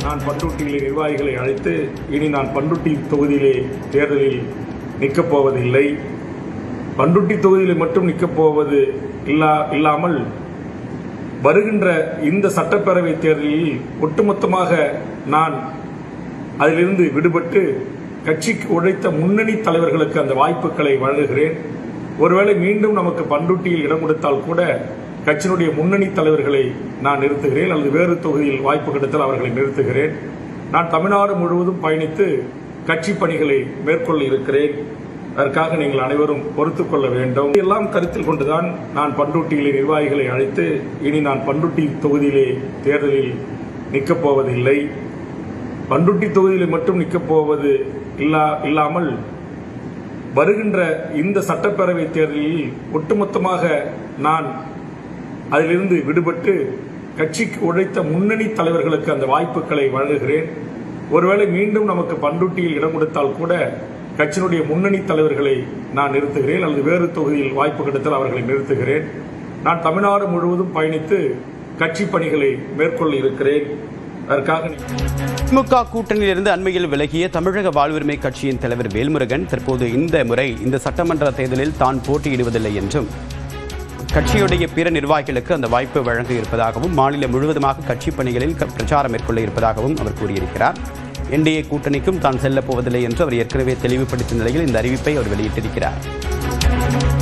நான் பண்ருட்டியிலே நிர்வாகிகளை அழைத்து இனி நான் பண்ருட்டி தொகுதியிலே தேர்தலில் நிற்கப் போவதில்லை. பண்ருட்டி தொகுதியில் மட்டும் நிற்கப் போவது இல்லாமல் வருகின்ற இந்த சட்டப்பேரவை தேர்தலில் ஒட்டுமொத்தமாக நான் அதிலிருந்து விடுபட்டு கட்சிக்கு உழைத்த முன்னணி தலைவர்களுக்கு அந்த வாய்ப்புகளை வழங்குகிறேன். ஒருவேளை மீண்டும் நமக்கு பண்ருட்டியில் இடம் கொடுத்தால் கூட கட்சியினுடைய முன்னணி தலைவர்களை நான் நிறுத்துகிறேன், அல்லது வேறு தொகுதியில் வாய்ப்பு கிடைத்தால் அவர்களை நிறுத்துகிறேன். நான் தமிழ்நாடு முழுவதும் பயணித்து கட்சி பணிகளை மேற்கொள்ள இருக்கிறேன். அதற்காக நீங்கள் அனைவரும் பொறுத்துக் கொள்ள வேண்டும். எல்லாம் கருத்தில் கொண்டுதான் நான் பண்ருட்டியிலே நிர்வாகிகளை அழைத்து இனி நான் பண்ருட்டி தொகுதியிலே தேர்தலில் நிற்கப் போவதில்லை. பண்ருட்டி தொகுதியில் மட்டும் நிற்கப் போவது இல்லாமல் வருகின்ற இந்த சட்டப்பேரவை தேர்தலில் ஒட்டுமொத்தமாக நான் அதிலிருந்து விடுபட்டு கட்சிக்கு உழைத்த முன்னணி தலைவர்களுக்கு அந்த வாய்ப்புகளை வழங்குகிறேன். ஒருவேளை மீண்டும் நமக்கு பண்ருட்டியில் இடம் கொடுத்தால் கூட கட்சியினுடைய முன்னணி தலைவர்களை நான் நிறுத்துகிறேன், அல்லது வேறு தொகுதியில் வாய்ப்பு கிடைத்தால் அவர்களை நிறுத்துகிறேன். நான் தமிழ்நாடு முழுவதும் பயணித்து கட்சி பணிகளை மேற்கொள்ள இருக்கிறேன். அதற்காக திமுக கூட்டணியிலிருந்து அண்மையில் விலகிய தமிழக வாழ்வுரிமை கட்சியின் தலைவர் வேல்முருகன் தற்போது இந்த முறை இந்த சட்டமன்ற தேர்தலில் தான் போட்டியிடுவதில்லை என்றும் கட்சியுடைய பிற நிர்வாகிகளுக்கு அந்த வாய்ப்பு வழங்க இருப்பதாகவும் மாநிலம் முழுவதுமாக கட்சி பணிகளில் பிரச்சாரம் மேற்கொள்ள இருப்பதாகவும் அவர் கூறியிருக்கிறார். என்டிஏ கூட்டணிக்கும் தான் செல்லப் போவதில்லை என்று அவர் ஏற்கனவே தெளிவுபடுத்திய நிலையில் இந்த அறிவிப்பை அவர் வெளியிட்டிருக்கிறார்.